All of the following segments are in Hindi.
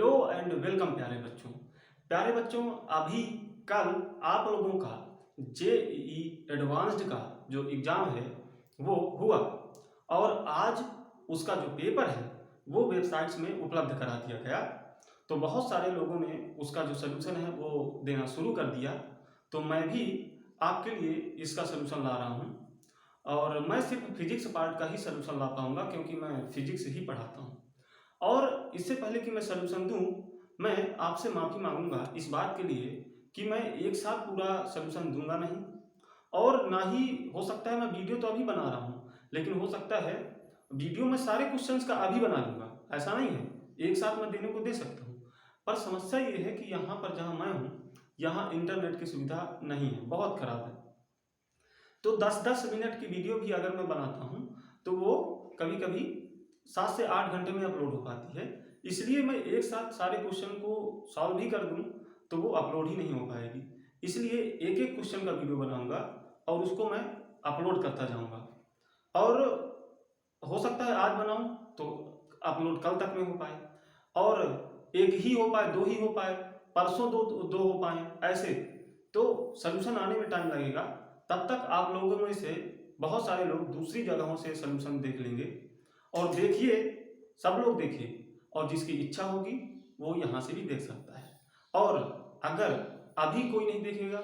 हेलो एंड वेलकम प्यारे बच्चों। अभी कल आप लोगों का जेईई एडवांस्ड का जो एग्ज़ाम है वो हुआ और आज उसका जो पेपर है वो वेबसाइट्स में उपलब्ध करा दिया गया। तो बहुत सारे लोगों ने उसका जो सलूशन है वो देना शुरू कर दिया। तो मैं भी आपके लिए इसका सलूशन ला रहा हूँ और मैं सिर्फ फिजिक्स पार्ट का ही सलूशन ला पाऊँगा क्योंकि मैं फिजिक्स ही पढ़ाता हूँ। और इससे पहले कि मैं सलूशन दूं, मैं आपसे माफ़ी मांगूंगा इस बात के लिए कि मैं एक साथ पूरा सलूशन दूंगा नहीं, और ना ही हो सकता है मैं वीडियो तो अभी बना रहा हूं, लेकिन हो सकता है वीडियो में सारे क्वेश्चंस का अभी बना लूंगा। ऐसा नहीं है, एक साथ मैं देने को दे सकता हूं। पर समस्या ये है कि यहाँ पर जहाँ मैं हूँ यहाँ इंटरनेट की सुविधा नहीं है, बहुत ख़राब है। तो 10-10 मिनट की वीडियो भी अगर मैं बनाता हूँ तो वो कभी कभी 7 से 8 घंटे में अपलोड हो पाती है। इसलिए मैं एक साथ सारे क्वेश्चन को सॉल्व भी कर दूं तो वो अपलोड ही नहीं हो पाएगी। इसलिए एक एक क्वेश्चन का वीडियो बनाऊंगा और उसको मैं अपलोड करता जाऊंगा। और हो सकता है आज बनाऊं तो अपलोड कल तक में हो पाए, और एक ही हो पाए, दो ही हो पाए, परसों दो दो हो पाए, ऐसे तो सलूशन आने में टाइम लगेगा। तब तक आप लोगों में से बहुत सारे लोग दूसरी जगहों से सलूशन देख लेंगे। और देखिए, सब लोग देखिए, और जिसकी इच्छा होगी वो यहाँ से भी देख सकता है। और अगर अभी कोई नहीं देखेगा,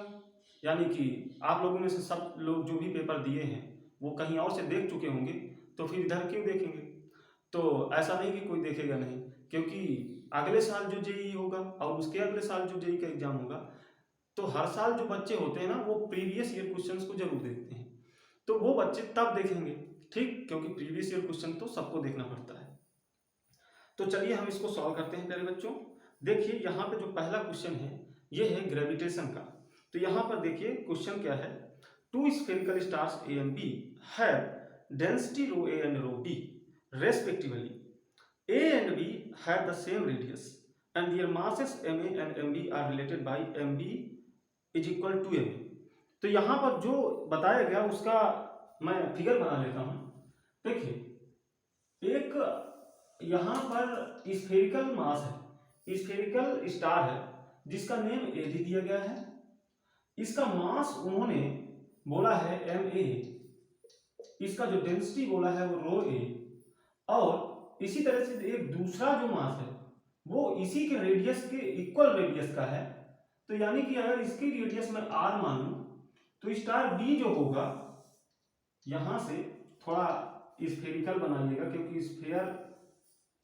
यानी कि आप लोगों में से सब लोग जो भी पेपर दिए हैं वो कहीं और से देख चुके होंगे, तो फिर इधर क्यों देखेंगे? तो ऐसा नहीं कि कोई देखेगा नहीं, क्योंकि अगले साल जो जेईई होगा और उसके अगले साल जो जेईई का एग्जाम होगा, तो हर साल जो बच्चे होते हैं ना वो प्रीवियस ईयर क्वेश्चंस को जरूर देखते हैं। तो वो बच्चे तब देखेंगे, ठीक, क्योंकि प्रीवियस ईयर क्वेश्चन तो सबको देखना पड़ता है। तो चलिए हम इसको सॉल्व करते हैं प्यारे बच्चों। देखिए यहाँ पे जो पहला क्वेश्चन है ये है ग्रेविटेशन का। तो यहाँ पर देखिए क्वेश्चन क्या है, two spherical stars A and B have density rho A and rho B respectively. A and B have the same radius and their masses ma and mb are related by mb is equal to ma। तो यहाँ पर जो बताया गया उसका मैं फिगर बना लेता हूँ। देखिए, एक यहाँ पर स्फेरिकल मास है, स्फेरिकल स्टार है जिसका नेम ए भी दिया गया है। इसका मास उन्होंने बोला है ma, इसका जो डेंसिटी बोला है वो रो ए, और इसी तरह से एक दूसरा जो मास है वो इसी के रेडियस के इक्वल रेडियस का है। तो यानी कि अगर इसकी रेडियस में r मानूं तो स्टार बी जो होगा, यहां से थोड़ा स्फेरिकल बनाइएगा क्योंकि स्फेयर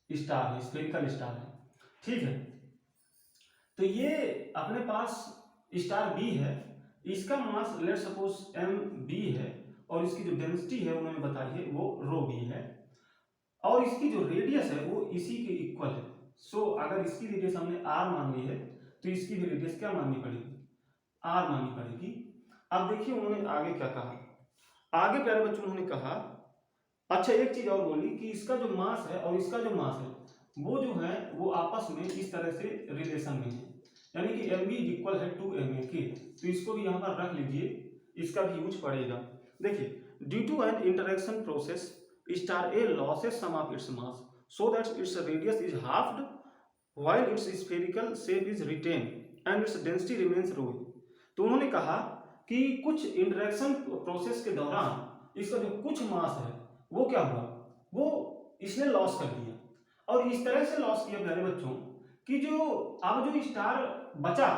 स्टार है, स्फेरिकल स्टार है, ठीक है। तो ये अपने पास स्टार बी है, इसका मास लेट सपोज एम बी है और इसकी जो डेंसिटी है उन्होंने बताई है वो रो बी है, और इसकी जो रेडियस है वो इसी के इक्वल है। सो अगर इसकी रेडियस हमने r मान ली है तो इसकी भी रेडियस क्या माननी पड़ेगी, r माननी पड़ेगी। अब देखिए उन्होंने आगे क्या कहा, आगे प्यारे बच्चों उन्होंने कहा, अच्छा एक चीज और बोली कि इसका जो मास है और इसका जो मास है वो जो है वो आपस में इस तरह से रिलेशन में है, यानी कि mb इज इक्वल है टू ma के। तो इसको भी यहाँ पर रख लीजिए, इसका भी यूज पड़ेगा। देखिए, due to an interaction process star A loses some of its mass so that its radius is halved while its spherical shape is retained and its density remains rho। तो उन्होंने कहा कि कुछ इंटरेक्शन प्रोसेस के दौरान इसका जो कुछ मास है वो क्या हुआ, वो इसने लॉस कर दिया, और इस तरह से लॉस किया प्यारे बच्चों कि जो अब जो स्टार बचा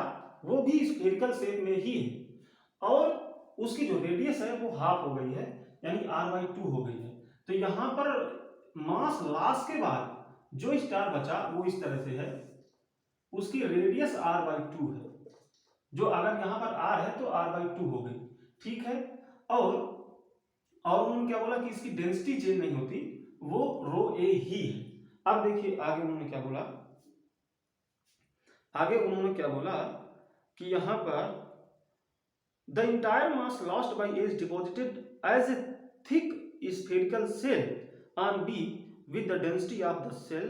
वो भी स्फेरिकल शेप में ही है और उसकी जो रेडियस है वो हाफ हो गई है, यानी r/2 हो गई है। तो यहां पर मास लॉस के बाद जो स्टार बचा वो इस तरह से है, उसकी रेडियस r/2 है, जो अगर यहां पर r है तो r/2 हो गई, ठीक है। और उन्होंने क्या बोला कि इसकी डेंसिटी चेंज नहीं होती, वो रो ए ही है। अब देखिए आगे उन्होंने क्या बोला, आगे उन्होंने क्या बोला कि यहां पर the entire mass lost by A is deposited as a thick spherical cell on B with the density of the cell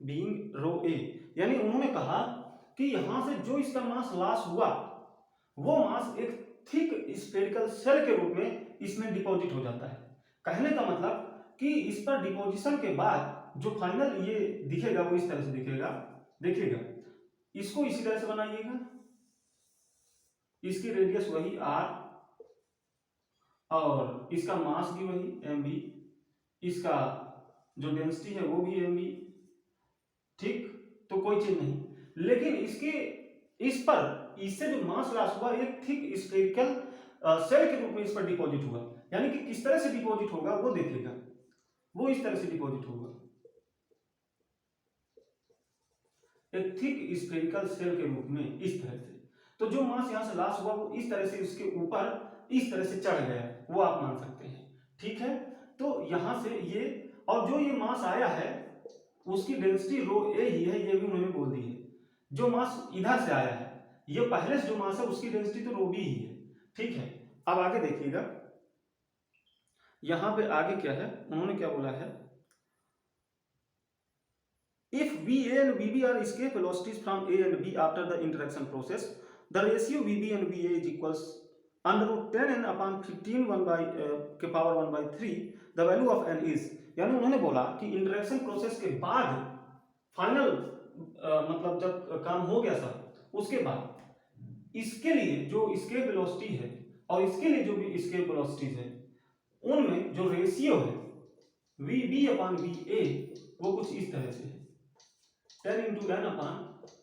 being rho A। यानी उन्होंने कहा कि यहां से जो इसका मास लॉस हुआ वो मास एक थिक स्फेरिकल सेल के रूप में इसमें डिपॉजिट हो जाता है। कहने का मतलब कि इस पर डिपोजिशन के बाद जो फाइनल ये दिखेगा वो इस तरह से दिखेगा, देखिएगा, इसको इसी तरह से बनाइएगा, इसकी रेडियस वही r और इसका मास भी वही mv, इसका जो डेंसिटी है वो भी mv, ठीक, तो कोई चीज नहीं। लेकिन इसके इस पर इससे जो मास लॉस हुआ एक थिक स्फेरिकल सेल के रूप में इस पर डिपॉजिट हुआ, यानी कि किस तरह से डिपॉजिट होगा वो देखिएगा, वो इस तरह से डिपॉजिट होगा, एक थिक स्फेरिकल सेल के रूप में इस तरह से। तो जो मास यहां से लॉस हुआ वो इस तरह से इसके ऊपर इस तरह से चढ़ गया, वो आप मान सकते हैं, ठीक है। तो यहां से ये, और जो ये मास आया है उसकी डेंसिटी रो ए ही है, ये भी उन्होंने बोल दी है। जो मास इधर से आया है, ये पहले से जो मास है उसकी डेंसिटी तो रो बी ही है, ठीक है। अब आगे देखिएगा, यहां पे आगे क्या है, उन्होंने क्या बोला है, if VA and VB are escape velocities from A and B after the interaction process, the ratio VB and VA is equals under root 10 n upon 15 1 by के power 1 by 3, the value of n is, यानी उन्होंने बोला कि इंटरेक्शन प्रोसेस के बाद फाइनल मतलब जब काम हो गया सब, उसके बाद इसके लिए जो escape velocity है और इसके लिए जो भी escape velocities है उनमें जो रेशियो है VB upon VA वो कुछ इस तरह से है, 10 इंटू एन अपान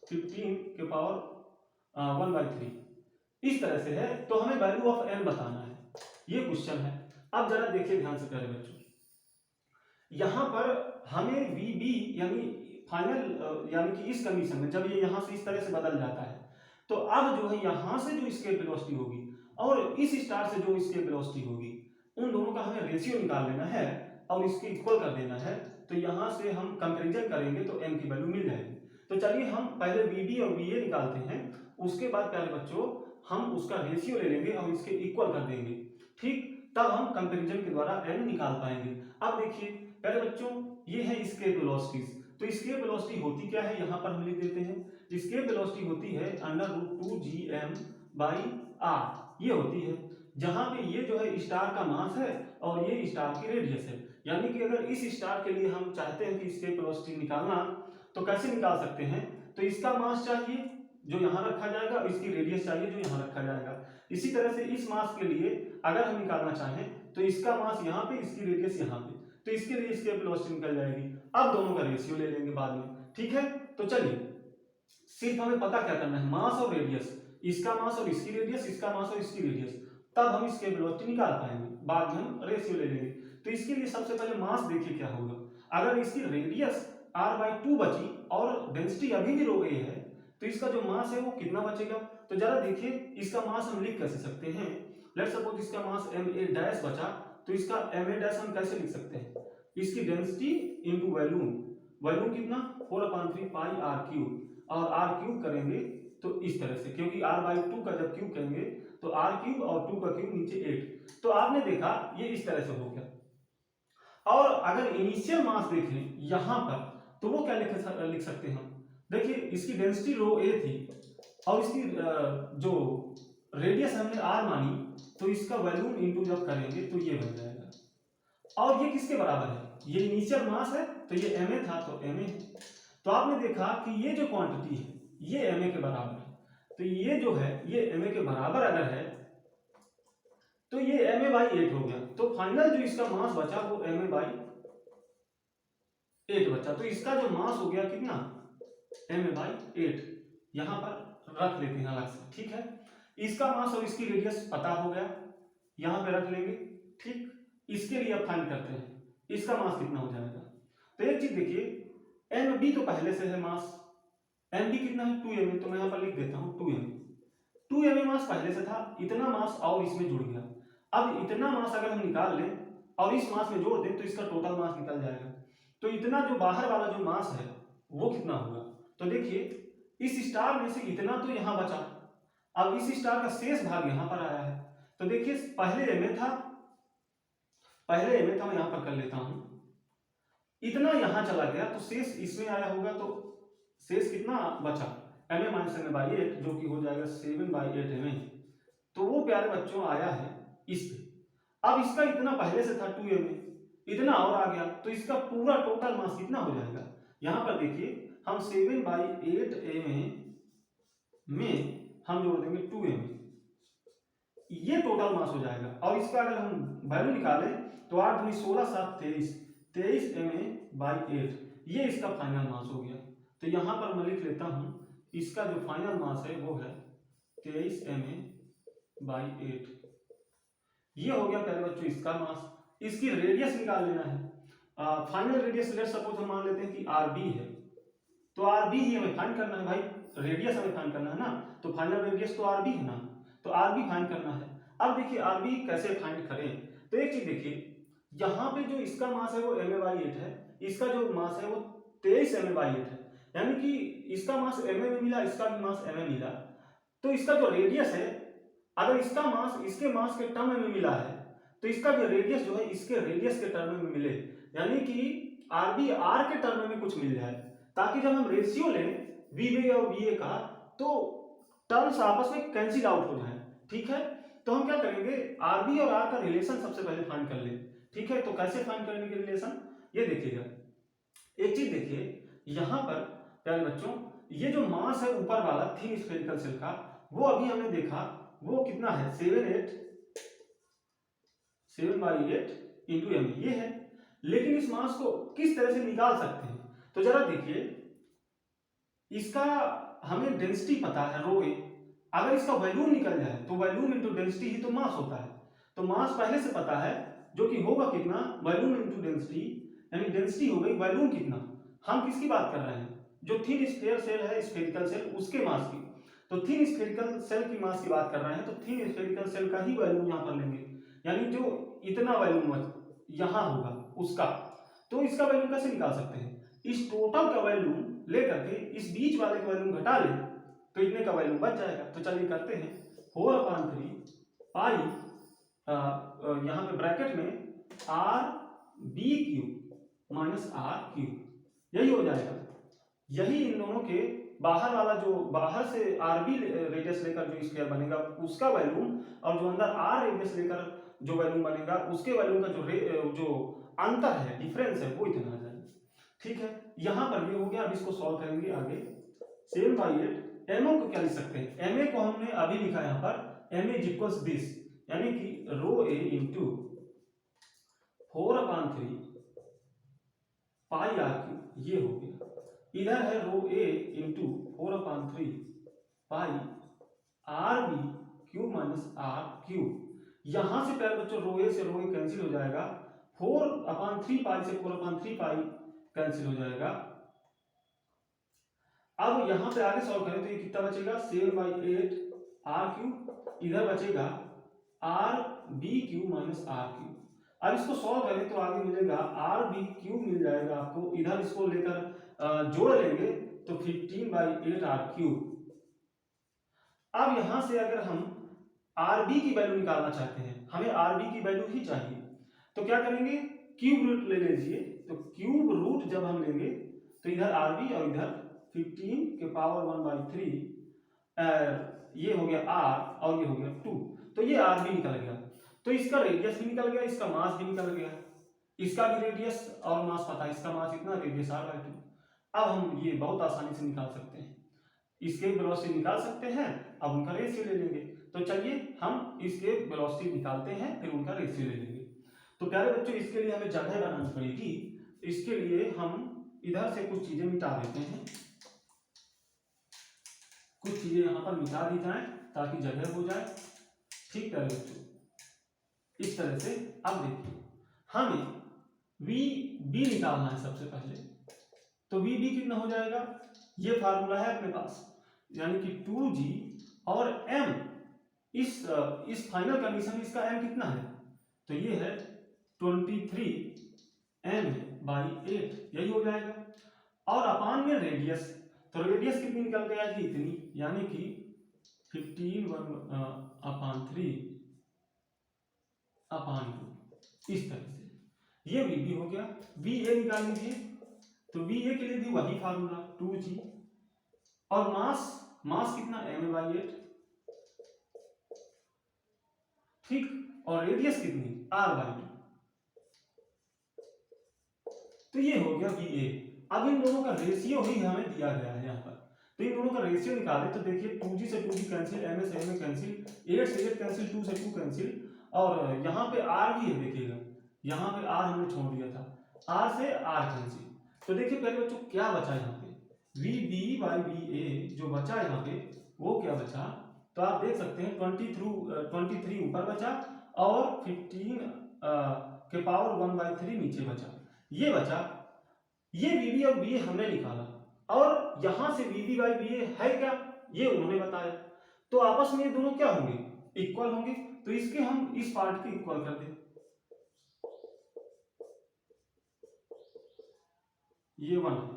15 के पावर 1 बाई 3, इस तरह से है। तो हमें वैल्यू ऑफ एन बताना है, ये क्वेश्चन है। अब जरा देखिए ध्यान से प्यारे बच्चों, यहां पर हमें वी बी यानी फाइनल यानी कि इस कंडीशन में जब ये यहां से इस तरह से बदल जाता है, तो अब जो है यहां से जो स्केप वेलोसिटी होगी और इस स्टार से जो स्केप वेलोसिटी होगी, उन दोनों का हमें रेशियो निकाल लेना है और इसके इक्वल कर देना है। तो यहां से हम कंपैरिजन करेंगे तो m की वैल्यू मिल जाएगी। तो चलिए हम पहले VB और VA निकालते हैं, उसके बाद प्यारे बच्चों हम उसका रेशियो ले लेंगे और इसके इक्वल कर देंगे, ठीक, तब हम कंपैरिजन के द्वारा n निकाल पाएंगे। अब देखिए प्यारे बच्चों, ये है स्केप वेलोसिटीज। तो स्केप वेलोसिटी होती क्या है, यहां पर हम लिख देते हैं, स्केप वेलोसिटी होती है √2gm/r, ये होती है, जहां पे ये जो है स्टार का मास है और ये स्टार की रेडियस है। यानी कि अगर इस स्टार के लिए हम चाहते हैं कि स्केप वेलोसिटी निकालना, तो कैसे निकाल सकते हैं, तो इसका मास चाहिए जो यहाँ रखा जाएगा, इसकी रेडियस चाहिए जो यहाँ रखा जाएगा। इसी तरह से इस मास के लिए अगर हम निकालना चाहें तो इसका मास यहाँ पे, इसकी रेडियस यहाँ पे, तो इसके लिए स्केप वेलोसिटी निकल जाएगी। अब दोनों का रेशियो ले लेंगे बाद में, ठीक है। तो चलिए सिर्फ हमें पता क्या करना है, मास और रेडियस, इसका मास और इसकी रेडियस, इसका मास और इसकी रेडियस, तब हम स्केप वेलोसिटी निकाल पाएंगे, बाद में हम रेशियो ले लेंगे। तो इसके लिए सबसे पहले मास देखिए क्या होगा, अगर इसकी रेडियस r/2 बची और डेंसिटी अभी भी रो ए है, तो इसका जो मास है वो कितना बचेगा। तो जरा देखिए इसका मास हम लिख कैसे सकते हैं, लेट्स सपोज इसका मास ma' बचा, तो इसका ma' हम कैसे लिख सकते हैं, इसकी डेंसिटी इनटू वॉल्यूम, वॉल्यूम कितना 4/3 पाई r³ और r³ करेंगे तो इस तरह से, क्योंकि r/2 का जब क्यूब करेंगे तो r³ और 2 का क्यूब नीचे 8, तो आपने देखा ये इस तरह से हो गया। और अगर इनिशियल मास देखें यहां पर, तो वो क्या लिख सकते हैं हम, देखिए इसकी डेंसिटी रो ए थी और इसकी जो रेडियस हमने r मानी, तो इसका वॉल्यूम इनटू जब करेंगे तो ये बन जाएगा। और ये किसके बराबर है, ये इनिशियल मास है तो ये ma था तो ma है। तो आपने देखा कि ये जो क्वांटिटी है ये ma के बराबर है, तो ये जो है ये ma के बराबर अगर है तो ये ma/8 हो गया। तो फाइनल जो इसका मास बचा वो ma/8 बचा। तो इसका जो मास हो गया कितना, ma/8, यहां पर रख लेते हैं अलग से, ठीक है। इसका मास और इसकी रेडियस पता हो गया, यहां पे रख लेंगे, ठीक। इसके लिए अब फाइंड करते हैं इसका मास कितना हो जाएगा। तो एक चीज देखिए mb तो पहले से है मास, mb कितना है 2ma, तो मैं यहां पर लिख देता हूं 2ma मास पहले से था, इतना मास और इसमें जुड़ गया। अब इतना मास अगर हम निकाल लें और इस मास में जोड़ दें तो इसका टोटल मास निकल जाएगा। तो इतना जो बाहर वाला जो मास है वो कितना होगा, तो देखिए इस स्टार में से इतना तो यहां बचा, अब इस स्टार का शेष भाग यहां पर आया है। तो देखिए पहले ma था, मैं यहां पर कर लेता हूं, इतना यहां चला गया तो शेष इसमें आया होगा, तो शेष कितना बचा ma-ma/8, जो कि हो जाएगा 7/8 ma। तो वो प्यारे बच्चों आया है इस पे। अब इसका इतना पहले से था 2ma, इतना और आ गया, तो इसका पूरा टोटल मास कितना हो जाएगा, यहां पर देखिए हम 7/8 में हम जोड़ देंगे 2 mm, ये टोटल मास हो जाएगा। और इसका अगर हम वैल्यू निकालें तो 8 दूनी 16 7 23 ma/8, ये इसका फाइनल मास हो गया। तो यहाँ पर मैं लिख लेता हूँ इसका जो फाइनल मास है वो है 23 ma/8। ये हो गया पहले बच्चों इसका मास। इसकी रेडियस निकाल लेना है। फाइनल रेडियस लेट सपोज हम मान लेते हैं कि आर बी है, तो आर बी ही हमें फाइंड करना है भाई, रेडियस हमें फाइंड करना है ना, तो फाइनल रेडियस तो आर बी है ना, तो आर बी फाइंड करना है। अब देखिए आर बी कैसे फाइंड करें, तो एक चीज देखिए, यहाँ पे जो इसका मास है वो ma/8 है, इसका जो मास है वो 23 ma/8 है, यानी कि इसका मास ma में मिला, इसका भी मास ma मिला। तो इसका जो रेडियस है, अगर इसका मास इसके मास के टर्म में मिला है तो इसका भी रेडियस जो है इसके रेडियस के टर्म में मिले, यानी कि आर बी आर के टर्म में कुछ मिल जाए, ताकि जब हम रेशियो लें वी बी और वी ए का तो टर्म्स आपस में कैंसिल आउट हो जाए। ठीक है, तो हम क्या करेंगे, आर बी और आर का रिलेशन सबसे पहले फाइंड कर ले। ठीक है, तो कैसे फाइंड करेंगे रिलेशन, ये देखिएगा। एक चीज देखिए यहां पर प्यारे बच्चों, ये जो मास है ऊपर वाला थिन स्फेरिकल सेल का, वो अभी हमने देखा वो कितना है 7/8 इंटू एम, ये है। लेकिन इस मास को किस तरह से निकाल सकते हैं, तो जरा देखिए, इसका हमें डेंसिटी पता है रो ए, अगर इसका वॉल्यूम निकल जाए तो वॉल्यूम इंटू डेंसिटी ही तो मास होता है, तो मास पहले से पता है जो कि होगा कितना, वॉल्यूम इंटू डेंसिटी, यानी डेंसिटी हो गई वॉल्यूम कितना। हम किसकी बात कर रहे हैं, जो थिन स्फीयर सेल है स्फेरिकल सेल उसके मास की, तो थिन स्फेरिकल सेल की मास की बात कर रहे हैं, तो थिन स्फेरिकल सेल का ही वॉल्यूम यहाँ पर लेंगे, यानी जो इतना वॉल्यूम यहाँ होगा उसका। तो इसका वॉल्यूम कैसे निकाल सकते हैं, इस टोटल का वॉल्यूम लेकर के इस बीच वाले का वॉल्यूम घटा ले तो इतने का वॉल्यूम बच जाएगा। तो चलिए करते हैं, 4/3 पाई यहाँ पे ब्रैकेट में R B cube minus R cube, यही हो जाएगा। यही इन दोनों के बाहर वाला जो बाहर से आर बी रेडियस लेकर जो स्क्वायर बनेगा उसका वॉल्यूम, और जो अंदर आर रेडियस लेकर जो वॉल्यूम बनेगा उसके वॉल्यूम का जो अंतर है, डिफरेंस है, वो इतना आ जाएगा। ठीक है, यहां पर ये हो गया। अब इसको सॉल्व करेंगे आगे। 7/8 एमओ को क्या लिख सकते हैं, एमए को हमने अभी लिखा यहाँ पर एमए इज इक्वल्स दिस, यानी कि rho A into 4/3 pi R cube, ये हो गया। इधर है rho A into 4/3 pi R B cube minus R cube. यहां से पहले बच्चों रो ए से रो ए कैंसिल हो जाएगा, 4/3 पाई से 4/3 पाई कैंसिल हो जाएगा। अब यहां पे आगे सॉल्व करें तो ये कितना बचेगा 7/8 आर क्यूब, इधर बचेगा R B cube minus R cube. अब इसको सॉल्व करें तो आगे मिलेगा आर बी क्यूब मिल जाएगा आपको, इधर इसको लेकर जोड़ लेंगे तो 15/8 आर क्यूब। अब यहां से अगर हम आर बी की वैल्यू निकालना चाहते हैं, हमें आर बी की वैल्यू ही चाहिए, तो क्या करेंगे, क्यूब रूट ले लीजिए। तो क्यूब रूट जब हम लेंगे तो इधर आर बी और इधर 15 के पावर 1/3, ये हो गया आर और ये हो गया 2, तो ये आर भी निकल गया। तो इसका रेडियस भी निकल गया, इसका मास भी निकल गया, इसका भी रेडियस और मास पता है, इसका मास इतना, रेडियस r/2। अब हम ये बहुत आसानी से निकाल सकते हैं, इसके वेलोसिटी निकाल सकते हैं, अब उनका रेशियो ले लेंगे। तो चलिए हम इसके वेलोसिटी निकालते हैं, फिर उनका रेशियो ले लेंगे। तो प्यारे बच्चों इसके लिए हमें जगह बनानी पड़ेगी, इसके लिए हम इधर से कुछ चीजें मिटा देते हैं, कुछ चीजें यहां पर मिटा दी जाए ताकि जगह हो जाए। ठीक है बच्चों, इस तरह से। अब देखिए हमें वी बी निकालना है सबसे पहले, तो वी बी कितना हो जाएगा, ये फार्मूला है अपने पास, यानी कि 2g और m, इस फाइनल कंडीशन में इसका m कितना है, तो ये है 23 m/8, यही हो जाएगा। और अपान में रेडियस, तो रेडियस कितनी निकल गया जी, इतनी, यानी कि 15/3 इस तरह से। ये वी बी हो गया। वी ए निकाल लीजिए, तो वी ए के लिए भी वही फार्मूला 2g, और मास कितना m/8, ठीक, और रेडियस कितनी r/2, तो ये हो गया वी ए। अब इन दोनों का रेशियो ही हमें दिया गया है यहाँ पर, तो इन दोनों का रेशियो निकाले तो देखिए 2g से 2g कैंसिल, m से m कैंसिल, 8 से 8 कैंसिल, 2 से 2 कैंसिल, और यहाँ पे r भी है, देखिएगा यहाँ पे r हमने छोड़ दिया था, r से r कैंसिल। तो देखिए पहले बच्चों क्या बचा यहाँ पे, vb बाई va जो बचा यहाँ पे वो क्या बचा, तो आप देख सकते हैं 23 ऊपर बचा और 15 के पावर 1/3 नीचे बचा, ये बचा। ये vb और va हमने निकाला और यहां से vb बाई va है क्या, ये उन्होंने बताया, तो आपस में ये दोनों क्या होंगे, इक्वल होंगे, तो इसके हम इस पार्ट के इक्वल कर दें, ये 1 है,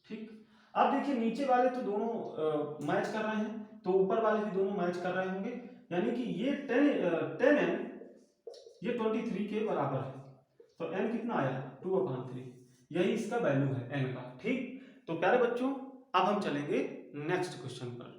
ठीक। अब देखिए नीचे वाले तो दोनों मैच कर रहे हैं, तो ऊपर वाले भी दोनों मैच कर रहे होंगे, यानी कि ये 10n ये 23 के बराबर है, तो n कितना आया 2/3, यही इसका वैल्यू है n का, ठीक। तो प्यारे बच्चों अब हम चलेंगे नेक्स्ट क्वेश्चन पर।